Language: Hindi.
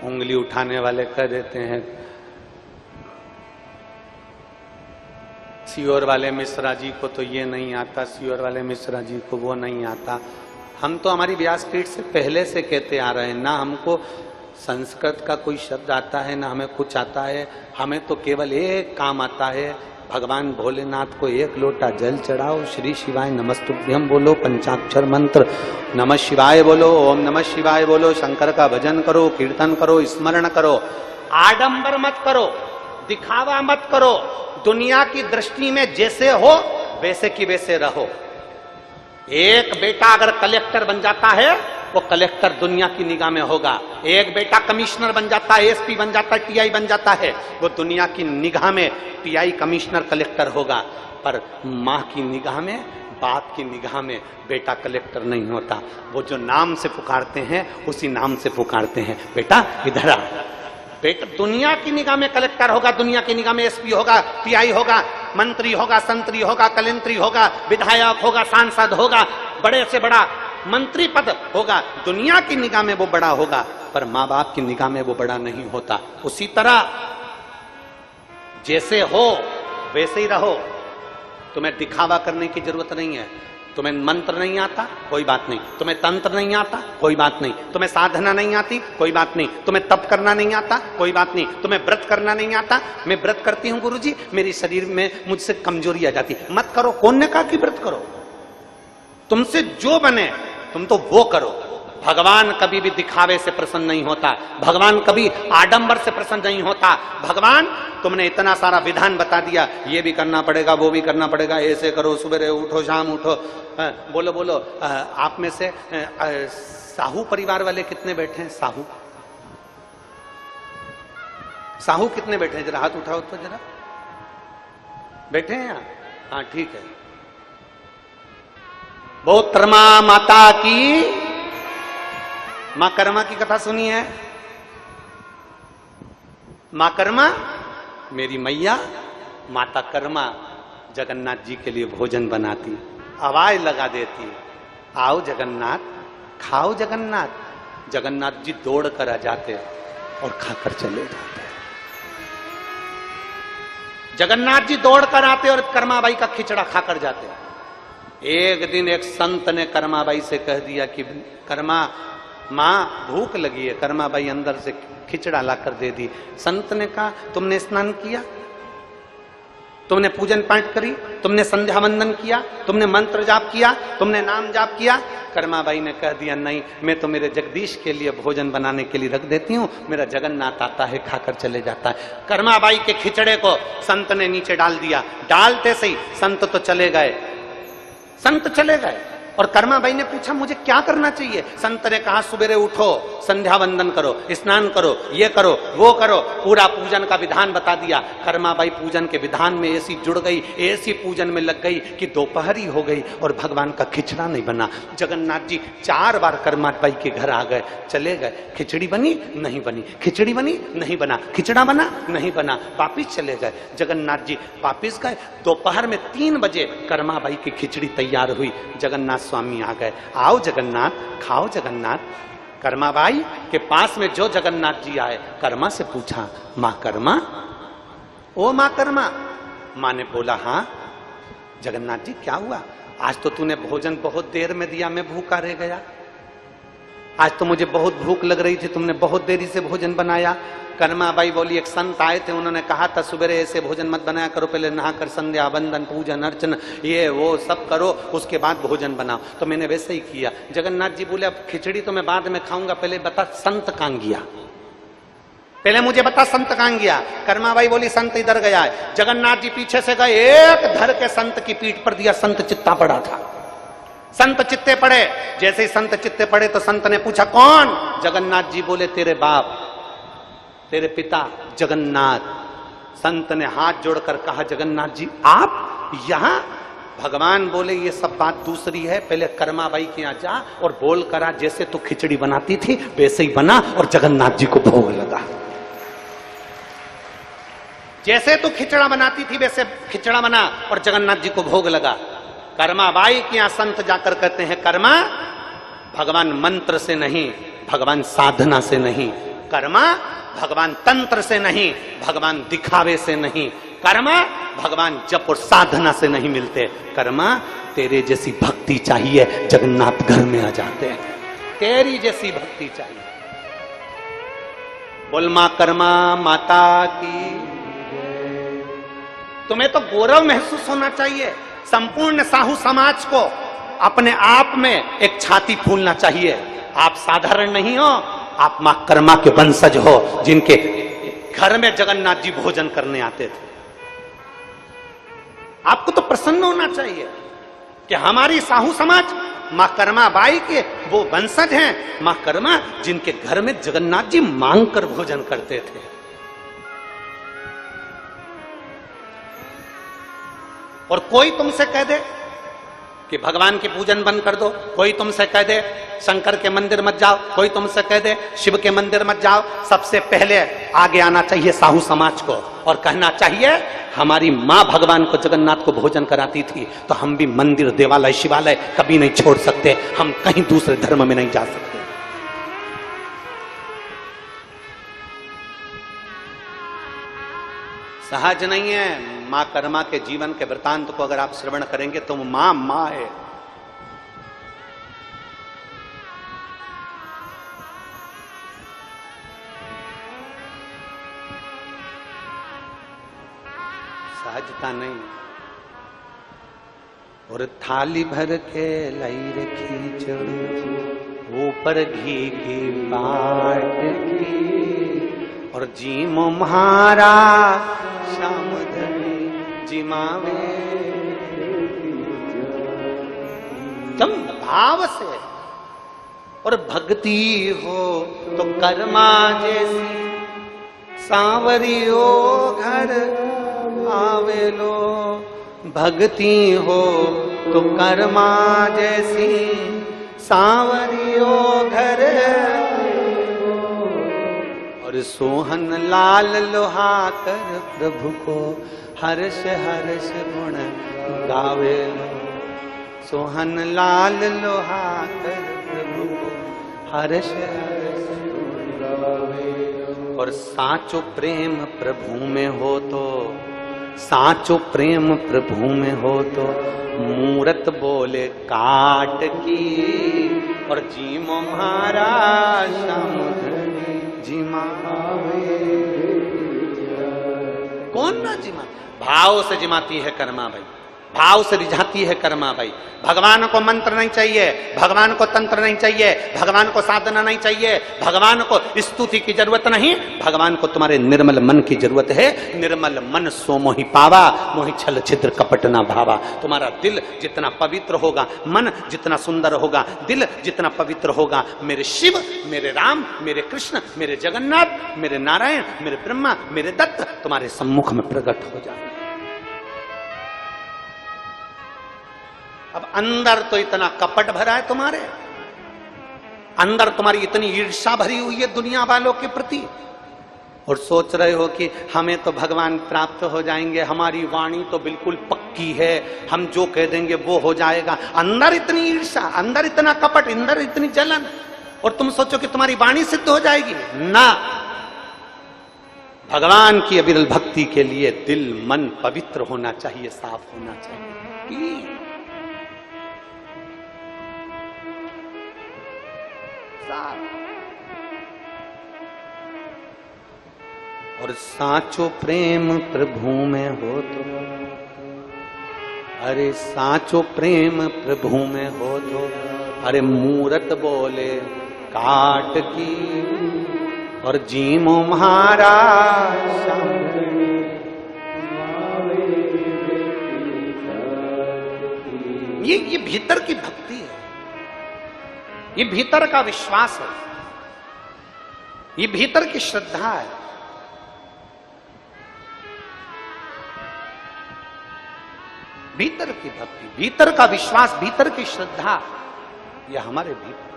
उंगली उठाने वाले कह देते हैं सीहोर वाले मिश्रा जी को तो ये नहीं आता, सीहोर वाले मिश्रा जी को वो नहीं आता। हम तो हमारी व्यासपीठ से पहले से कहते आ रहे हैं, ना हमको संस्कृत का कोई शब्द आता है, ना हमें कुछ आता है। हमें तो केवल एक काम आता है, भगवान भोलेनाथ को एक लोटा जल चढ़ाओ, श्री शिवाय नमस्तुभ्यम बोलो, पंचाक्षर मंत्र नमः शिवाय बोलो, ओम नमः शिवाय बोलो, शंकर का भजन करो, कीर्तन करो, स्मरण करो। आडंबर मत करो, दिखावा मत करो। दुनिया की दृष्टि में जैसे हो वैसे की वैसे रहो। एक बेटा अगर कलेक्टर बन जाता है, वो कलेक्टर दुनिया की निगाह में होगा। एक बेटा कमिश्नर बन जाता है, एसपी बन जाता है, टीआई बन जाता है, वो दुनिया की निगाह में टीआई, कमिश्नर, कलेक्टर होगा। पर माँ की निगाह में, बाप की निगाह में बेटा कलेक्टर नहीं होता। वो जो नाम से पुकारते हैं उसी नाम से पुकारते हैं, बेटा इधर आ। बेटा दुनिया की निगाह में कलेक्टर होगा, दुनिया की निगाह में एसपी होगा, टीआई होगा, मंत्री होगा, संतरी होगा, कलेंत्री होगा, विधायक होगा, सांसद होगा, बड़े से बड़ा मंत्री पद होगा। दुनिया की निगाह में वो बड़ा होगा, पर माँ बाप की निगाह में वो बड़ा नहीं होता। उसी तरह जैसे हो वैसे ही रहो। तुम्हें दिखावा करने की जरूरत नहीं है। तुम्हें मंत्र नहीं आता, कोई बात नहीं। तुम्हें तंत्र नहीं आता, कोई बात नहीं। तुम्हें साधना नहीं आती, कोई बात नहीं। तुम्हें तप करना नहीं आता, कोई बात नहीं। तुम्हें व्रत करना नहीं आता, मैं व्रत करती हूँ गुरुजी, मेरी शरीर में मुझसे कमजोरी आ जाती। मत करो। कौन ने कहा कि व्रत करो? तुमसे जो बने तुम तो वो करो। भगवान कभी भी दिखावे से प्रसन्न नहीं होता, भगवान कभी आडंबर से प्रसन्न नहीं होता। भगवान तुमने इतना सारा विधान बता दिया, ये भी करना पड़ेगा, वो भी करना पड़ेगा, ऐसे करो, सुबह उठो, शाम उठो। बोलो बोलो, आप में से साहू परिवार वाले कितने बैठे हैं? साहू साहू कितने बैठे हैं? जरा हाथ उठाओ तो जरा। बैठे हैं यहाँ? हाँ ठीक है। बहुतरमा माता की, मां कर्मा की कथा सुनी है? मां कर्मा मेरी मैया, माता कर्मा जगन्नाथ जी के लिए भोजन बनाती, आवाज लगा देती, आओ जगन्नाथ, खाओ जगन्नाथ। जगन्नाथ जी दौड़ कर आ जाते और खाकर चले जाते। जगन्नाथ जी दौड़ कर आते और कर्माबाई का खिचड़ा खाकर जाते। एक दिन एक संत ने कर्माबाई से कह दिया कि कर्मा माँ भूख लगी है। कर्माबाई अंदर से खिचड़ा लाकर दे दी। संत ने कहा तुमने स्नान किया, तुमने पूजन पाठ करी, तुमने संध्या वंदन किया, तुमने मंत्र जाप किया, तुमने नाम जाप किया? कर्माबाई ने कह दिया नहीं, मैं तो मेरे जगदीश के लिए भोजन बनाने के लिए रख देती हूँ, मेरा जगन्नाथ आता है खाकर चले जाता है। कर्माबाई के खिचड़े को संत ने नीचे डाल दिया। डालते सही संत तो चले गए, संत चले गए। और कर्माबाई ने पूछा मुझे क्या करना चाहिए? संत ने कहा सुबह उठो, संध्या वंदन करो, स्नान करो, ये करो, वो करो। पूरा पूजन का विधान बता दिया। कर्माबाई पूजन के विधान में ऐसी जुड़ गई, ऐसी पूजन में लग गई कि दोपहरी हो गई और भगवान का खिचड़ा नहीं बना। जगन्नाथ जी 4 बार कर्माबाई के घर आ गए, चले गए। खिचड़ी बनी नहीं बनी, खिचड़ी बनी नहीं बना, खिचड़ा बना नहीं बना, वापिस चले गए। जगन्नाथ जी वापिस गए। दोपहर में 3 बजे कर्माबाई की खिचड़ी तैयार हुई। जगन्नाथ स्वामी आ गए, आओ जगन्नाथ, खाओ जगन्नाथ। कर्माबाई के पास में जो जगन्नाथ जी आए, कर्मा से पूछा मां कर्मा, ओ मां कर्मा। मां ने बोला हाँ। जगन्नाथ जी क्या हुआ? आज तो तूने भोजन बहुत देर में दिया, मैं भूखा रह गया। आज तो मुझे बहुत भूख लग रही थी, तुमने बहुत देरी से भोजन बनाया। कर्माबाई बोली एक संत आए थे, उन्होंने कहा था सुबह ऐसे भोजन मत बनाया करो, पहले नहाकर संध्या वंदन पूजन अर्चन ये वो सब करो, उसके बाद भोजन बनाओ। तो मैंने वैसे ही किया। जगन्नाथ जी बोले अब खिचड़ी तो मैं बाद में खाऊंगा, पहले बता संत कहां गया, पहले मुझे बता संत कहां गया। कर्माबाई बोली संत इधर गया है। जगन्नाथ जी पीछे से गए, एक धर के संत की पीठ पर दिया। संत चित्ता पड़ा था। संत चित्ते पड़े। जैसे ही संत चित्ते पड़े तो संत ने पूछा कौन? जगन्नाथ जी बोले तेरे बाप, तेरे पिता जगन्नाथ। संत ने हाथ जोड़कर कहा जगन्नाथ जी आप यहां? भगवान बोले ये सब बात दूसरी है, पहले कर्माबाई के यहां जा और बोल करा जैसे तू खिचड़ी बनाती थी वैसे ही बना और जगन्नाथ जी को भोग लगा। जैसे तू खिचड़ा बनाती थी वैसे खिचड़ा बना और जगन्नाथ जी को भोग लगा। कर्माबाई के यहां संत जाकर कहते हैं कर्मा, भगवान मंत्र से नहीं, भगवान साधना से नहीं, कर्मा भगवान तंत्र से नहीं, भगवान दिखावे से नहीं, कर्मा भगवान जप और साधना से नहीं मिलते। कर्मा तेरे जैसी भक्ति चाहिए, जगन्नाथ घर में आ जाते हैं। तेरी जैसी भक्ति चाहिए। बोल मां कर्मा माता की। तुम्हें तो गौरव महसूस होना चाहिए। संपूर्ण साहू समाज को अपने आप में एक छाती फूलना चाहिए। आप साधारण नहीं हो, आप मां कर्मा के वंशज हो, जिनके घर में जगन्नाथ जी भोजन करने आते थे। आपको तो प्रसन्न होना चाहिए कि हमारी साहू समाज मां कर्मा बाई के वो वंशज हैं। मां कर्मा जिनके घर में जगन्नाथ जी मांग कर भोजन करते थे। और कोई तुमसे कह दे कि भगवान के पूजन बंद कर दो, कोई तुमसे कह दे शंकर के मंदिर मत जाओ, कोई तुमसे कह दे शिव के मंदिर मत जाओ, सबसे पहले आगे आना चाहिए साहू समाज को और कहना चाहिए हमारी मां भगवान को जगन्नाथ को भोजन कराती थी, तो हम भी मंदिर देवालय शिवालय कभी नहीं छोड़ सकते, हम कहीं दूसरे धर्म में नहीं जा सकते। सहज नहीं है। मां कर्मा के जीवन के वृतांत को अगर आप श्रवण करेंगे तो मां मां है। सहजता नहीं। और थाली भर के लाई रखी चढ़, ऊपर घी की बाट की, और जीमो म्हारा श्याम धनी जिमावे। तुम भाव से और भक्ति हो तो कर्मा जैसी सांवरियो घर आवेलो। भक्ति हो तो कर्मा जैसी सांवरियो घर, और सोहन लाल लोहाकर प्रभु को हर्ष हर्ष गुण गावे। सोहन लाल लोहाकर प्रभु को हर्ष हर्ष गुण गावे। और साचो प्रेम प्रभु में हो तो, साचो प्रेम प्रभु में हो तो, मूरत बोले काट की, और जीमो महाराज श्याम जिमा। कौन ना जिमा? भाव से जिमाती है कर्मा भाई, भाव से रिझाती है कर्मा भाई। भगवान को मंत्र नहीं चाहिए, भगवान को तंत्र नहीं चाहिए, भगवान को साधना नहीं चाहिए, भगवान को स्तुति की जरूरत नहीं, भगवान को तुम्हारे निर्मल मन की जरूरत है। निर्मल मन सो मोहि पावा, मोहि छल छिद्र कपट ना भावा। तुम्हारा दिल जितना पवित्र होगा, मन जितना सुंदर होगा, दिल जितना पवित्र होगा, मेरे शिव, मेरे राम, मेरे कृष्ण, मेरे जगन्नाथ, मेरे नारायण, मेरे ब्रह्मा, मेरे दत्त तुम्हारे सम्मुख में प्रकट हो जाए। अब अंदर तो इतना कपट भरा है तुम्हारे, अंदर तुम्हारी इतनी ईर्ष्या भरी हुई है दुनिया वालों के प्रति, और सोच रहे हो कि हमें तो भगवान प्राप्त हो जाएंगे, हमारी वाणी तो बिल्कुल पक्की है, हम जो कह देंगे वो हो जाएगा। अंदर इतनी ईर्ष्या, अंदर इतना कपट, अंदर इतनी जलन, और तुम सोचो कि तुम्हारी वाणी सिद्ध हो जाएगी ना। भगवान की अविरल भक्ति के लिए दिल मन पवित्र होना चाहिए, साफ होना चाहिए। और साचो प्रेम प्रभु में हो तो, अरे साचो प्रेम प्रभु में हो तो, अरे मूरत बोले काट की, और जीमो महाराज ये भीतर की भक्ति है, ये भीतर का विश्वास है, ये भीतर की श्रद्धा है। भीतर की भक्ति, भीतर का विश्वास, भीतर की श्रद्धा, यह हमारे भीतर